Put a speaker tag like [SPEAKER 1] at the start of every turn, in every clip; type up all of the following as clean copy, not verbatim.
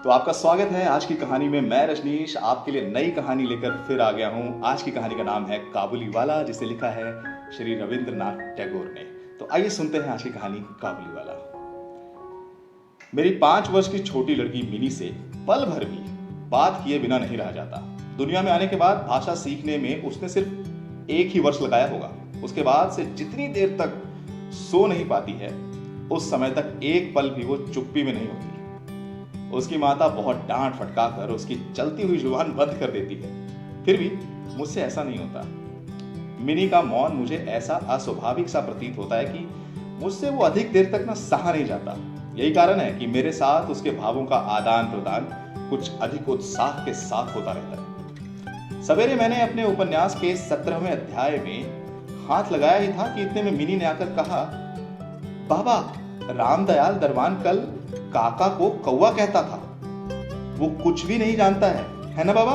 [SPEAKER 1] तो आपका स्वागत है आज की कहानी में। मैं रजनीश आपके लिए नई कहानी लेकर फिर आ गया हूं। आज की कहानी का नाम है काबुली वाला, जिसे लिखा है श्री रविंद्रनाथ टैगोर ने। तो आइए सुनते हैं आज की कहानी काबुली वाला। मेरी 5 वर्ष की छोटी लड़की मिनी से पल भर भी बात किए बिना नहीं रहा जाता। दुनिया में आने के बाद भाषा सीखने में उसने सिर्फ 1 ही वर्ष लगाया होगा। उसके बाद से जितनी देर तक सो नहीं पाती है, उस समय तक एक पल भी वो चुप्पी में नहीं होती। उसकी माता बहुत डांट फटका कर उसकी चलती हुई जुबान बंद कर देती है, फिर भी मुझसे ऐसा नहीं होता। मिनी का मौन मुझे ऐसा अस्वाभाविक सा प्रतीत होता है कि मुझसे वो अधिक देर तक ना सहा नहीं जाता। यही कारण है कि मेरे साथ उसके भावों का आदान प्रदान कुछ अधिक उत्साह के साथ होता रहता है। सवेरे मैंने अपने उपन्यास के 17वें अध्याय में हाथ लगाया ही था कि इतने में मिनी ने आकर कहा, बाबा, रामदयाल दरबान कल काका को कौवा कहता था। वो कुछ भी नहीं जानता है ना बाबा?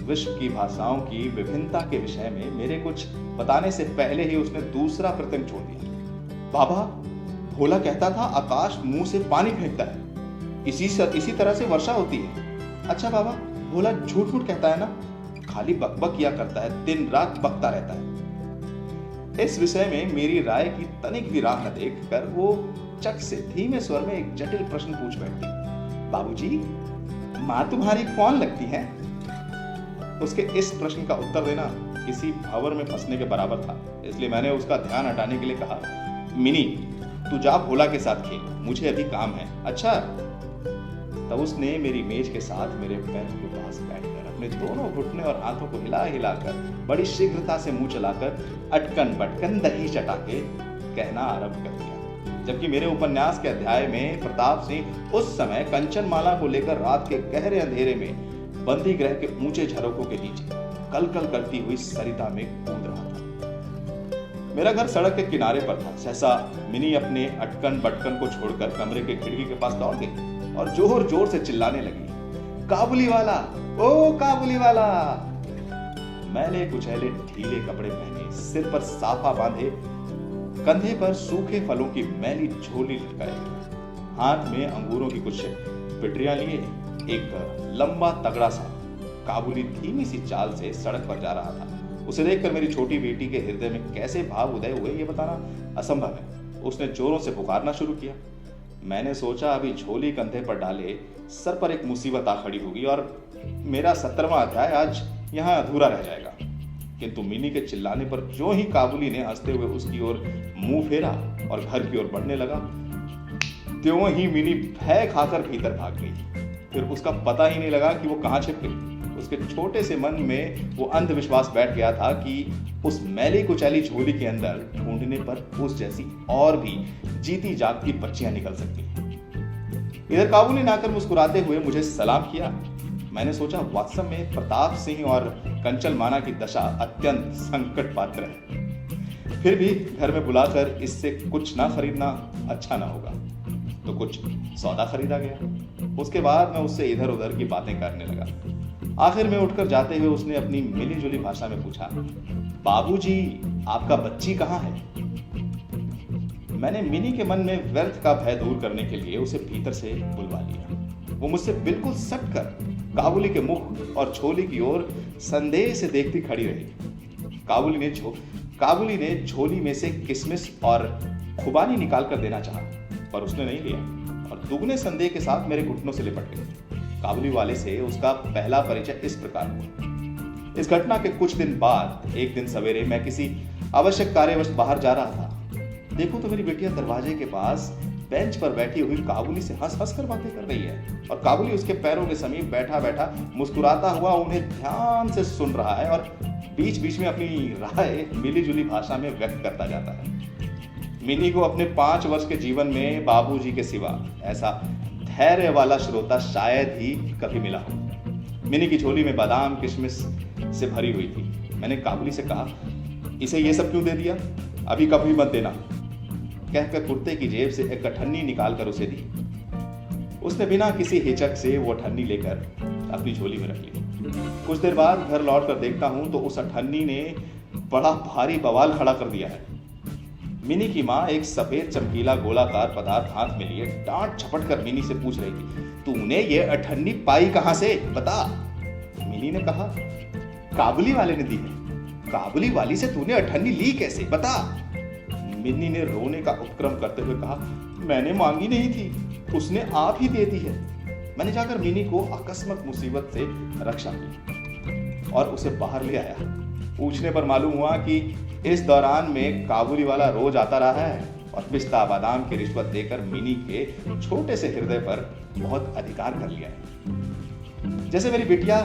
[SPEAKER 1] विश्व की भाषाओं की विभिन्नता के विषय में मेरे कुछ बताने से पहले ही उसने दूसरा प्रतंग छोड़ दिया। बाबा, भोला कहता था आकाश मुंह से पानी फेंकता है, इसी तरह से वर्षा होती है। अच्छा बाबा, भोला झूठ मूठ कहता है ना? खाली बकबक किया करता है, दिन रात बकता रहता है। इस विषय में मेरी राय की तनिक भी राह न देखकर वो चट से धीमे स्वर में एक जटिल प्रश्न पूछ बैठती। बाबूजी, माँ तुम्हारी कौन लगती है? उसके इस प्रश्न का उत्तर देना किसी भंवर में फंसने के बराबर था, इसलिए मैंने उसका ध्यान हटाने के लिए कहा, मिनी, तू जा भोला के साथ खेल, मुझे अभी काम है। अच्छा। तब उसने मेरी मेज के साथ मेरे पैर के पास बैठकर अपने दोनों घुटने और हाथों को हिला हिलाकर बड़ी शीघ्रता से मुंह चलाकर अटकन बटकन दही चटा के कहना आरंभ कर दिया। जबकि मेरे उपन्यास के अध्याय में प्रताप सिंह उस समय कंचनमाला को लेकर रात के गहरे अंधेरे में बंदी गृह के ऊंचे झरोकों के नीचे कलकल करती हुई सरिता में कूद रहा था। मेरा घर सड़क के किनारे पर था। सहसा मिनी अपने अटकन बटकन को छोड़कर कमरे के खिड़की के पास दौड़ गई और जोर जोर से चिल्लाने लगी, काबुली वाला, ओ काबुली वाला। मैले कुचैले ढीले कपड़े पहने, सिर पर साफा बांधे, कंधे पर सूखे फलों की मैली झोली लटकाई, हाथ में अंगूरों की कुछ पिटरियां लिए एक लंबा तगड़ा सा काबुली धीमी सी चाल से सड़क पर जा रहा था। उसे देखकर मेरी छोटी बेटी के हृदय में कैसे भाव उदय हुए ये बताना असंभव है। उसने जोरों से पुकारना शुरू किया। मैंने सोचा अभी झोली कंधे पर डाले सर पर एक मुसीबत आ खड़ी होगी और मेरा 17वां अध्याय आज यहाँ अधूरा रह जाएगा। किंतु मिनी के चिल्लाने पर जो ही काबुली ने हंसते हुए उसकी ओर मुंह फेरा और घर की ओर बढ़ने लगा, त्यों ही मिनी भय खाकर भीतर भाग गई। फिर उसका पता ही नहीं लगा कि वो कहाँ छिप गई। उसके छोटे से मन में वो अंधविश्वास बैठ गया था कि उस मैली कुचैली झोली के अंदर ढूंढने पर उस जैसी और भी जीती जागती बच्चियां निकल सकती हैं। इधर काबुली ने आकर मुस्कुराते हुए मुझे सलाम किया। मैंने सोचा वास्तव में प्रताप सिंह और कंचनमाला की दशा अत्यंत संकट पात्र है। फिर भी घर में बुलाकर इससे कुछ ना खरीदना अच्छा ना होगा, तो कुछ सौदा खरीदा गया। उसके बाद मैं उससे इधर उधर की बातें करने लगा। आखिर में उठकर जाते हुए उसने अपनी मिली जुली भाषा में पूछा, बाबूजी, आपका बच्ची कहाँ है? मैंने मिनी के मन में व्यर्थ का भय दूर करने के लिए उसे भीतर से बुलवा लिया। वो मुझसे बिल्कुल सटकर काबुली के मुख और झोली की ओर संदेह से देखती खड़ी रही। काबुली ने झोली में से किशमिश और खुबानी निकाल कर देना चाहा, पर उसने नहीं लिया और दुगने संदेह के साथ मेरे घुटनों से लिपट गई। काबुली वाले से उसका पहला परिचय इस प्रकार हुआ। इस घटना के कुछ दिन बाद एक दिन सवेरे मैं किसी आवश्यक कार्यवश बाहर जा रहा था। देखो तो मेरी बेटियां दरवाजे के पास बेंच पर बैठी हुई काबुली से हंस हंस कर बातें कर रही है और काबुली उसके पैरों के समीप बैठा बैठा मुस्कुराता हुआ उन्हें ध्यान से सुन रहा है और बीच बीच में अपनी राय मिली जुली भाषा में व्यक्त करता जाता है। मिनी को अपने 5 वर्ष के जीवन में बाबूजी के सिवा ऐसा धैर्य वाला श्रोता शायद ही कभी मिला हो। मिनी की झोली में बादाम किशमिश से भरी हुई थी। मैंने काबुली से कहा, इसे ये सब क्यों दे दिया? अभी कभी मत देना, कहकर कुर्ते की जेब से एक अठन्नी निकालकर उसे दी। उसने बिना किसी हिचक से वो अठन्नी लेकर अपनी झोली में रख ली। कुछ देर बाद घर लौट कर देखता हूं तो उस अठन्नी ने बड़ा भारी बवाल खड़ा कर दिया है। मिनी की माँ एक सफेद चमकीला गोलाकार पदार्थ हाथ में लिए डांट झपट कर मिनी से पूछ रही थी, तूने ये अठन्नी पाई कहां से, बता। मिनी ने कहा, काबुली वाले ने दी है। काबुली वाली से तूने अठन्नी ली कैसे, बता। मिनी ने रोने का उपक्रम करते हुए कहा, मैंने मांगी नहीं थी, उसने आप ही दे दी है। मैंने जाकर मिनी को अकस्मात मुसीबत से रक्षा की और उसे बाहर ले आया। पूछने पर मालूम हुआ कि इस दौरान में काबुली वाला रोज आता रहा है और पिस्ता बादाम की रिश्वत देकर मिनी के छोटे से हृदय पर बहुत अधिकार कर लिया है। जैसे मेरी बिटिया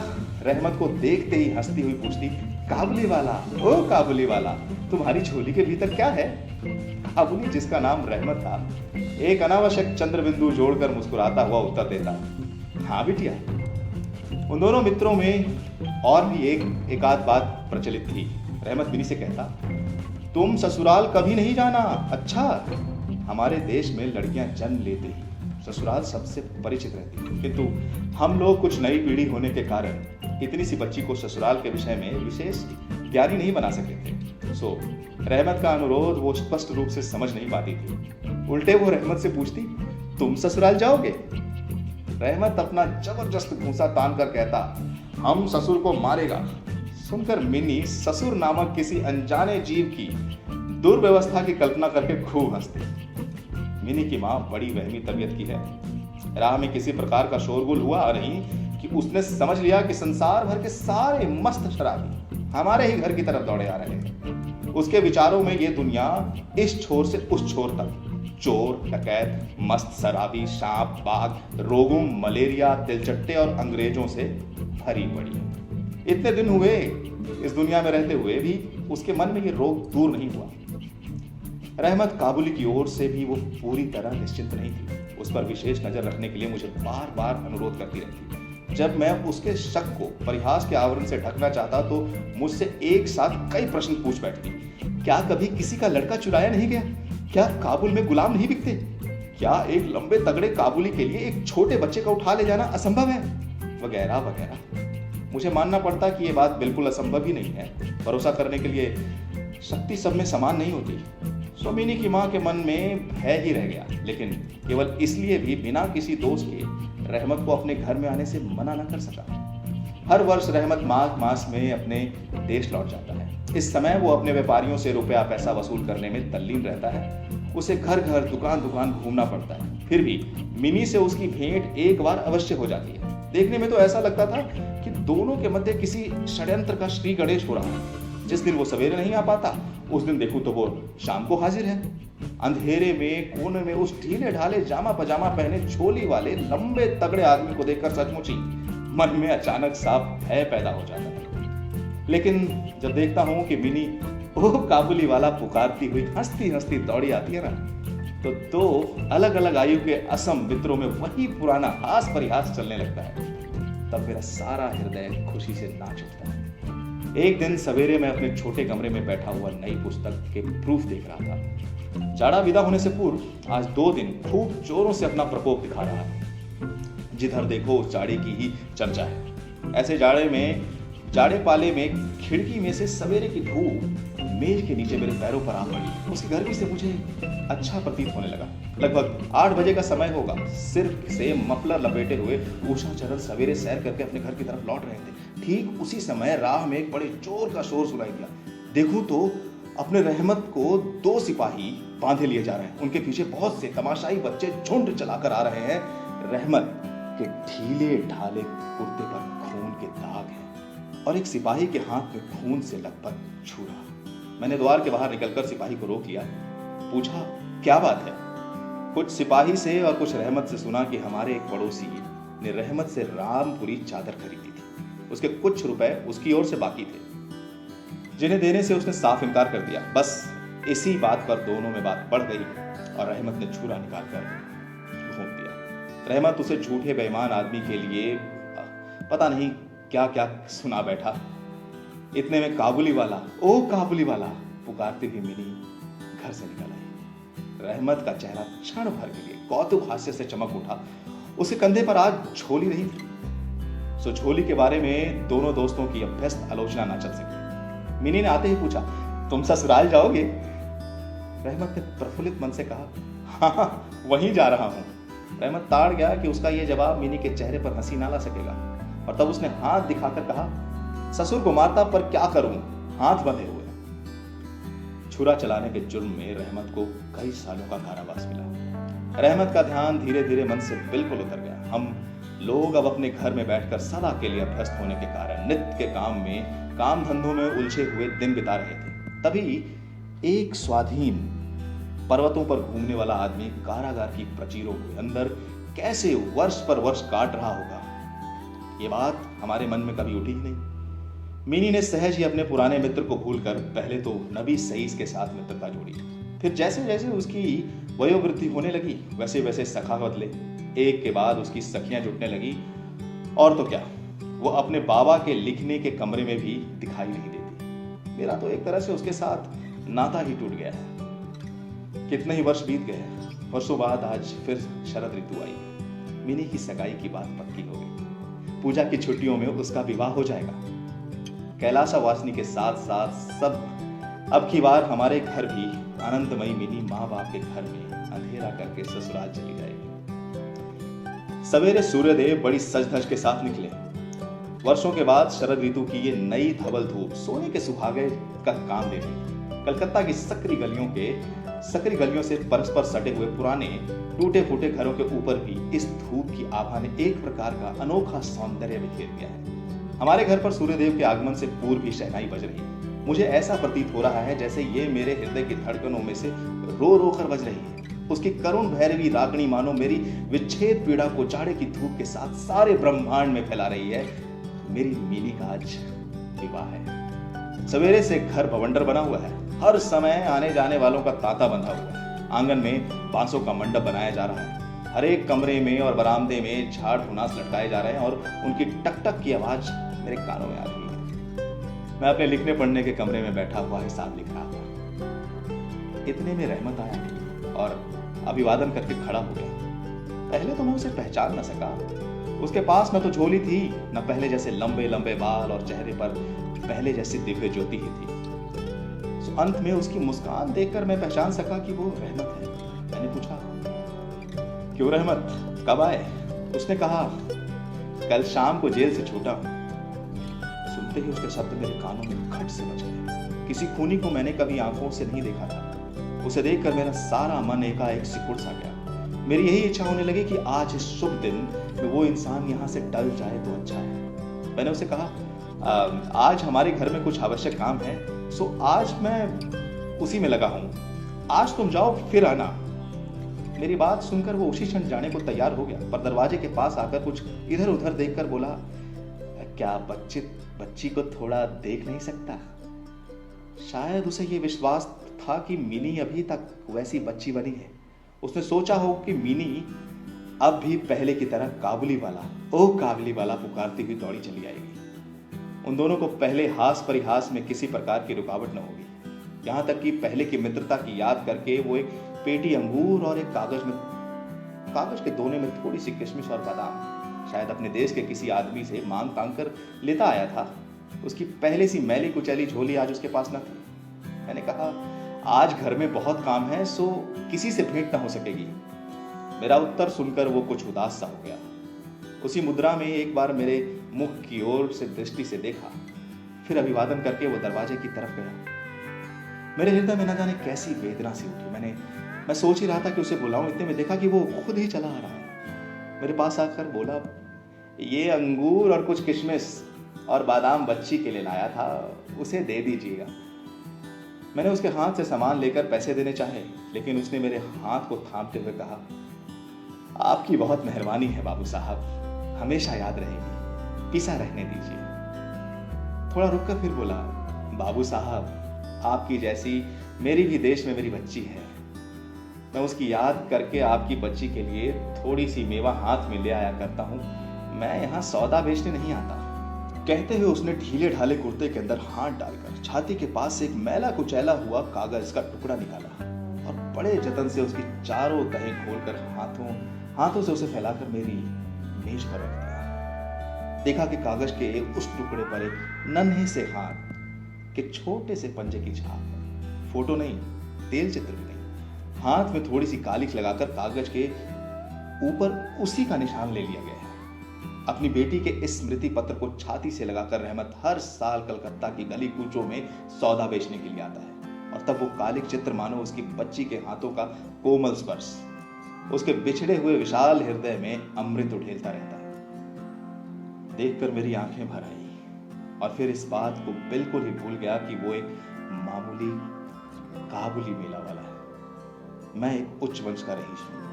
[SPEAKER 1] रहमत को देखते ही हंसती हुई पूछती, काबुली वाला, ओ काबुली वाला, तुम्हारी झोली के भीतर क्या है। काबुली, जिसका नाम रहमत था, एक अनावश्यक चंद्र बिंदु जोड़कर मुस्कुराता हुआ उत्तर देता, हाँ बिटिया। उन दोनों मित्रों में और भी एक आध बात प्रचलित थी। रहमत मिनी से कहता, तुम ससुराल कभी नहीं जाना। अच्छा, हमारे देश में लड़कियां जन्म लेते ही ससुराल सबसे परिचित रहती है, किंतु हम लोग कुछ नई पीढ़ी होने के कारण इतनी सी बच्ची को ससुराल के विषय में विशेष ज्ञानी नहीं बना सके थे। सो रहमत का अनुरोध वो स्पष्ट रूप से समझ नहीं पाती थी। उल्टे वो रहमत से पूछती, तुम ससुराल जाओगे। रहमत अपना जबरदस्त घूंसा तान कर कहता, हम ससुर को मारेगा। सुनकर मिनी ससुर नामक किसी अनजाने जीव की दुर्व्यवस्था की कल्पना करके खूब हंसती। मिनी की माँ बड़ी वहमी तबीयत की है। राह में किसी प्रकार का शोरगुल हुआ नहीं कि उसने समझ लिया कि संसार भर के सारे मस्त शराबी हमारे ही घर की तरफ दौड़े आ रहे हैं। उसके विचारों में ये दुनिया इस छोर से उस छोर तक चोर, डकैत, मस्त शराबी, सांप, बाघ, रोगों, मलेरिया, तिलचट्टे और अंग्रेजों से भरी पड़ी। इतने दिन हुए इस दुनिया में रहते हुए भी उसके मन में ये रोग दूर नहीं हुआ। रहमत काबुली की ओर से भी वो पूरी तरह निश्चिंत नहीं थी। उस पर विशेष नजर रखने के लिए मुझे बार बार अनुरोध करती रहती। जब मैं उसके शक को परिहास के आवरण से ढकना चाहता तो मुझसे एक साथ कई प्रश्न पूछ बैठती। क्या कभी किसी का लड़का चुराया नहीं गया? क्या काबुल में गुलाम नहीं बिकते? क्या एक लंबे तगड़े काबुली के लिए एक छोटे बच्चे का उठा ले जाना असंभव है? वगैरह वगैरह। मुझे मानना पड़ता कि ये बात बिल्कुल असंभव ही नहीं है। भरोसा करने के लिए शक्ति सब में समान नहीं होती। सोमिनी की माँ के मन में भय ही रह गया, लेकिन केवल इसलिए भी बिना किसी दोष के रहमत को अपने घर में आने से मना न कर सका। हर वर्ष रहमत माघ मास में अपने देश लौट जाता है। इस समय वो अपने व्यापारियों से रुपया पैसा वसूल करने में तल्लीन रहता है। उसे घर घर दुकान दुकान घूमना पड़ता है। फिर भी मिनी से उसकी भेंट एक बार अवश्य हो जाती है। देखने में तो ऐसा लगता था कि दोनों के मध्य किसी षड्यंत्र का श्री गणेश हो रहा है। जिस दिन वो सवेरे नहीं आ पाता, उस दिन देखूं तो वो शाम को हाजिर है। अंधेरे में कोने में उस ढीले ढाले जामा पजामा पहने झोली वाले लंबे तगड़े आदमी को देखकर सचमुच ही मन में अचानक सा भय पैदा हो जाता है। लेकिन जब देखता हूं कि मिनी ओ काबुली वाला पुकारती हुई हंसती हंसती दौड़ी आती है ना, तो दो अलग अलग आयु के असम मित्रों में वही पुराना हास परिहास चलने लगता है। तब मेरा सारा हृदय खुशी से नाच उठता है। एक दिन सवेरे मैं अपने छोटे कमरे में बैठा हुआ नई पुस्तक के प्रूफ देख रहा था। जाड़ा विदा होने से पूर्व आज 2 दिन खूब जोरों से अपना प्रकोप दिखा रहा है। जिधर देखो उस जाड़े की ही चर्चा है। ऐसे जाड़े पाले में खिड़की में से सवेरे की धूप मेज के नीचे मेरे पैरों पर आ पड़ी। उसकी गर्मी से मुझे अच्छा प्रतीत होने लगा। लगभग 8 बजे का समय होगा। सिर से मफलर लपेटे हुए उषा चरण सवेरे सैर करके अपने घर की तरफ लौट रहे थे। ठीक उसी समय राह में एक बड़े जोर का शोर सुनाई दिया। देखूं तो अपने रहमत को 2 सिपाही बांधे लिए जा रहे हैं। उनके पीछे बहुत से तमाशाई बच्चे झुंड चलाकर आ रहे हैं। रहमत के ढीले ढाले कुर्ते पर खून के दाग हैं और एक सिपाही के हाथ में खून से लथपथ छुरा। मैंने द्वार के बाहर निकलकर सिपाही को रोक लिया। पूछा, क्या बात है? कुछ सिपाही से और कुछ रहमत से सुना कि हमारे एक पड़ोसी ने रहमत से रामपुरी चादर खरीदी थी। उसके कुछ रुपए उसकी ओर से बाकी थे, जिन्हें देने से उसने साफ इनकार कर दिया। बस इसी बात पर दोनों में बात बढ़ गई और रहमत ने छुरा निकालकर घूम दिया। रहमत उसे झूठे बेईमान आदमी के लिए पता नहीं क्या क्या सुना बैठा। इतने में काबुली वाला, ओ काबुली वाला पुकारती हुई मिनी घर से निकल आई। रहमत का चेहरा क्षण भर के लिए कौतुक हास्य से चमक उठा। उसके कंधे पर आज झोली नहीं थी। सो झोली के बारे में दोनों दोस्तों की अभ्यस्त आलोचना न चल सकी। मिनी ने आते ही पूछा, तुम ससुराल जाओगे? रहमत ने प्रफुल्लित मन से कहा, हाँ वहीं जा रहा हूँ। रहमत ताड़ गया कि उसका यह जवाब मिनी के चेहरे पर हंसी ना ला सकेगा, और तब उसने हाथ दिखाकर कहा, ससुर को मारता पर क्या करूं, हाथ बंधे हुए। छुरा चलाने के जुर्म में रहमत को कई सालों का कारावास मिला। रहमत का ध्यान धीरे धीरे मन से बिल्कुल उतर गया। हम लोग अब अपने घर में बैठकर सदा के लिए अभ्यस्त होने के कारण नित्य के काम धंधों में उलझे हुए दिन बिता रहे थे। तभी एक स्वाधीन पर्वतों पर घूमने वाला आदमी कारागार की प्रचीरों के अंदर कैसे वर्ष पर वर्ष काट रहा होगा, ये बात हमारे मन में कभी उठी ही नहीं। मिनी ने सहज ही अपने पुराने मित्र को भूलकर पहले तो नबी सईस के साथ मित्रता जोड़ी। फिर जैसे जैसे उसकी वयोवृद्धि होने लगी वैसे वैसे सखा बदले। एक के बाद उसकी सखियां जुटने लगी, और तो क्या, वो अपने बाबा के लिखने के कमरे में भी दिखाई नहीं देती। मेरा तो एक तरह से उसके साथ नाता ही टूट गया है। कितने ही वर्ष बीत गए, वर्षों बाद आज फिर शरद ऋतु आई। मिनी की सगाई की बात पक्की हो गई। पूजा की छुट्टियों में उसका विवाह हो जाएगा। कैलासा वासनी के साथ साथ सब अब की बार हमारे घर भी आनंदमयी मिनी माँ बाप के घर में अंधेरा करके ससुराल चली जाएगी। सवेरे सूर्यदेव बड़ी सज धज के साथ निकले। वर्षों के बाद शरद ऋतु की ये नई धवल धूप सोने के सुहागे का काम दे रही। कलकत्ता की सकरी गलियों से परस्पर सटे हुए पुराने टूटे फूटे घरों के ऊपर भी इस धूप की आभा ने एक प्रकार का अनोखा सौंदर्य बिखेर दिया है। हमारे घर पर सूर्यदेव के आगमन से पूर्व ही शहनाई बज रही है। मुझे ऐसा प्रतीत हो रहा है जैसे ये मेरे हृदय की धड़कनों में से रो रो कर बज रही है। उसकी करुण भैरवी रागनी मानो मेरी विच्छेद पीड़ा को जाड़े की धूप के साथ सारे ब्रह्मांड में फैला रही है। मेरी मिनी का आज विवाह है। सवेरे से घर भवंडर बना हुआ है। हर समय आने जाने वालों का तांता बंधा हुआ है। आंगन में बांसों का मंडप बनाया जा रहा है। हर एक कमरे में और बरामदे में झाड़ फुनास लटकाए जा रहे हैं और उनकी टक टक की आवाज मेरे कानों में आ रही है। मैं अपने लिखने पढ़ने के कमरे में बैठा हुआ हिसाब लिख रहा था। इतने में रहमत आया और अभिवादन करके खड़ा हो गया। पहले तो मैं उसे पहचान न सका। उसके पास न तो झोली थी, न पहले जैसे लंबे लंबे बाल, और चेहरे पर पहले जैसी दिव्य ज्योति ही थी। अंत में उसकी मुस्कान देखकर मैं पहचान सका कि वो रहमत है। मैंने पूछा, क्यों रहमत, कब आए? उसने कहा, कल शाम को जेल से छूटा हूं। सुनते ही उसके शब्द मेरे कानों में खट से बज गए। किसी खूनी को मैंने कभी आंखों से नहीं देखा था। उसे देखकर मेरा सारा मन एकाएक सिकुड़ सा गया। मेरी यही इच्छा होने लगी कि आज इस शुभ दिन में वो इंसान यहाँ से टल जाए तो अच्छा है। मैंने उसे कहा, आज हमारे घर में कुछ आवश्यक काम है, सो आज मैं उसी में लगा हूं। आज तुम जाओ, फिर आना। मेरी बात सुनकर वो उसी क्षण जाने को तैयार हो गया, पर दरवाजे के पास आकर कुछ इधर उधर देखकर बोला, क्या बच्ची को थोड़ा देख नहीं सकता? शायद उसे ये विश्वास था कि मिनी अभी तक वैसी बच्ची बनी है। उसने सोचा हो कि मिनी अब भी पहले की तरह काबुली वाला पुकारती हुई दौड़ी चली आएगी। उन दोनों को पहले हास परिहास में किसी प्रकार की रुकावट न होगी। यहाँ तक कि पहले की मित्रता की याद करके वो एक पेटी अंगूर और एक कागज के दोने में थोड़ी सी किशमिश और बादाम शायद अपने देश के किसी आदमी से मांग तांग कर लेता आया था। उसकी पहले सी मैली कुचैली झोली आज उसके पास न थी। मैंने कहा, आज घर में बहुत काम है, सो किसी से भेंट न हो सकेगी। मेरा उत्तर सुनकर वो कुछ उदास सा हो गया। उसी मुद्रा में एक बार मेरे मुख की ओर से दृष्टि से देखा, फिर अभिवादन करके वो दरवाजे की तरफ गया। मेरे हृदय में न जाने कैसी वेदना सी उठी। मैं सोच ही रहा था कि उसे बुलाऊं, इतने में देखा कि वो खुद ही चला आ रहा है। मेरे पास आकर बोला, ये अंगूर और कुछ किशमिश और बादाम बच्ची के लिए लाया था, उसे दे दीजिएगा। मैंने उसके हाथ से सामान लेकर पैसे देने चाहे, लेकिन उसने मेरे हाथ को थामते हुए कहा, आपकी बहुत मेहरबानी है बाबू साहब, हमेशा याद रहेगी, पीसा रहने दीजिए। थोड़ा रुककर फिर बोला, बाबू साहब, आपकी जैसी मेरी भी देश में मेरी बच्ची है। मैं उसकी याद करके आपकी बच्ची के लिए थोड़ी सी मेवा हाथ में ले आया करता हूँ। मैं यहाँ सौदा बेचने नहीं आता। कहते हुए उसने ढीले ढाले कुर्ते के अंदर हाथ डालकर छाती के पास से एक मैला कुचैला हुआ कागज का टुकड़ा निकाला और बड़े जतन से उसकी चारों तहें खोलकर हाथों से उसे फैलाकर मेरी मेज पर रख दिया। देखा कि कागज के उस टुकड़े पर एक नन्हे से हाथ के छोटे से पंजे की छाप, फोटो नहीं, तेल चित्र भी नहीं। हाथ में थोड़ी सी कालिख लगाकर कागज के ऊपर उसी का निशान ले लिया गया है। अपनी बेटी के इस स्मृति पत्र को छाती से लगाकर रहमत हर साल कलकत्ता की गली कूचों में सौदा बेचने के लिए आता है। और तब वो कालिक चित्र मानो उसकी बच्ची के हाथों का कोमल स्पर्श उसके बिछड़े हुए विशाल हृदय में अमृत उड़ेलता रहता है। देखकर मेरी आंखें भर आई और फिर इस बात को बिल्कुल ही भूल गया कि वो एक मामूली काबुली मेला वाला है, मैं एक उच्च वंश का रईस हूं।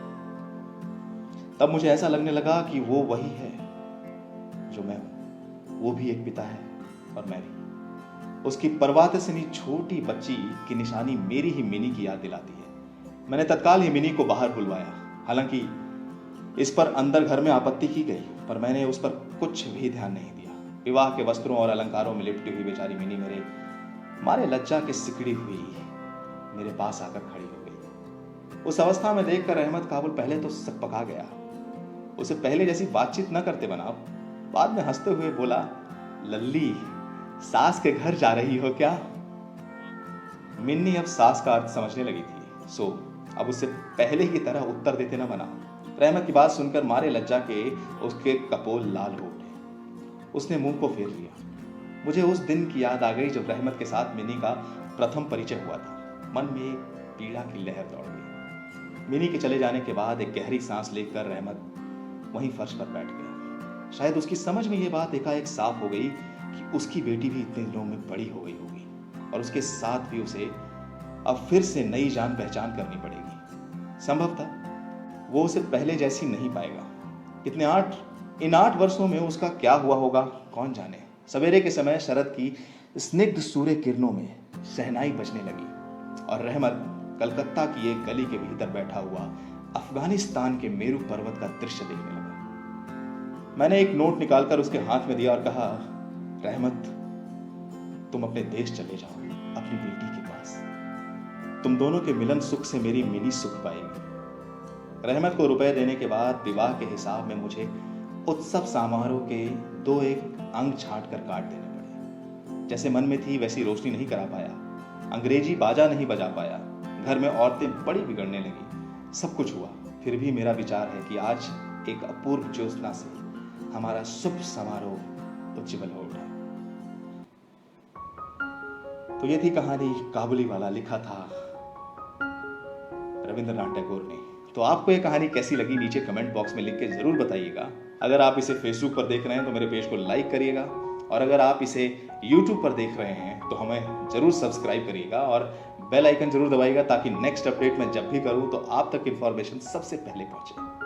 [SPEAKER 1] तब मुझे ऐसा लगने लगा कि वो वही है जो मैं हूं, वो भी एक पिता है और मैं भी। उसकी परवाते से नहीं छोटी बच्ची की निशानी मेरी ही मिनी की याद दिलाती है। मैंने तत्काल ही मिनी को बाहर बुलवाया। हालांकि इस पर अंदर घर में आपत्ति की गई, पर मैंने उस पर कुछ भी ध्यान नहीं दिया। विवाह के वस्त्रों और अलंकारों में लिपटी हुई बेचारी मिनी मेरे मारे लज्जा के सिकड़ी हुई मेरे पास आकर खड़ी हो गई। उस अवस्था में देखकर अहमद काबुल पहले तो सकपका गया। उसे पहले जैसी बातचीत न करते बना, बाद में हंसते हुए बोला, लल्ली सास के घर जा रही हो क्या? मिन्नी अब सास का अर्थ समझने लगी थी, सो अब उससे पहले की तरह उत्तर देते न बना। रहमत की बात सुनकर मारे लज्जा के उसके कपोल लाल हो उठे। उसने मुंह को फेर लिया। मुझे उस दिन की याद आ गई जब रहमत के साथ मिनी का प्रथम परिचय हुआ था। मन में एक पीड़ा की लहर दौड़ गई। मिनी के चले जाने के बाद एक गहरी सांस लेकर रहमत वहीं फर्श पर बैठ गया। शायद उसकी समझ में यह बात एकाएक साफ हो गई कि उसकी बेटी भी इतने दिनों में बड़ी हो गई होगी और उसके साथ भी उसे अब फिर से नई जान पहचान करनी पड़ेगी। संभवतः वो उसे पहले जैसी नहीं पाएगा। इन 8 वर्षों में उसका क्या हुआ होगा कौन जाने। सवेरे के समय शरद की स्निग्ध सूर्य किरणों में शहनाई बजने लगी और रहमत कलकत्ता की एक गली के भीतर बैठा हुआ अफगानिस्तान के मेरू पर्वत का दृश्य देखने लगा। मैंने एक नोट निकालकर उसके हाथ में दिया और कहा, रहमत तुम अपने देश चले जाओ, अपनी बेटी के पास। तुम दोनों के मिलन सुख से मेरी मिनी सुख पाएगी। रहमत को रुपए देने के बाद विवाह के हिसाब में मुझे उत्सव समारोह के 2-1 अंग छांट कर काट देने पड़े। जैसे मन में थी वैसी रोशनी नहीं करा पाया, अंग्रेजी बाजा नहीं बजा पाया, घर में औरतें बड़ी बिगड़ने लगी। सब कुछ हुआ, फिर भी मेरा विचार है कि आज एक अपूर्व ज्योत्सना से हमारा शुभ समारोह उज्जवल हो उठा। तो ये थी कहानी काबुली वाला, लिखा था रविंद्रनाथ टैगोर ने। तो आपको ये कहानी कैसी लगी नीचे कमेंट बॉक्स में लिख के जरूर बताइएगा। अगर आप इसे फेसबुक पर देख रहे हैं तो मेरे पेज को लाइक करिएगा, और अगर आप इसे यूट्यूब पर देख रहे हैं तो हमें जरूर सब्सक्राइब करिएगा और बेल आइकन जरूर दबाइएगा ताकि नेक्स्ट अपडेट मैं जब भी करूं तो आप तक इंफॉर्मेशन सबसे पहले पहुंचे।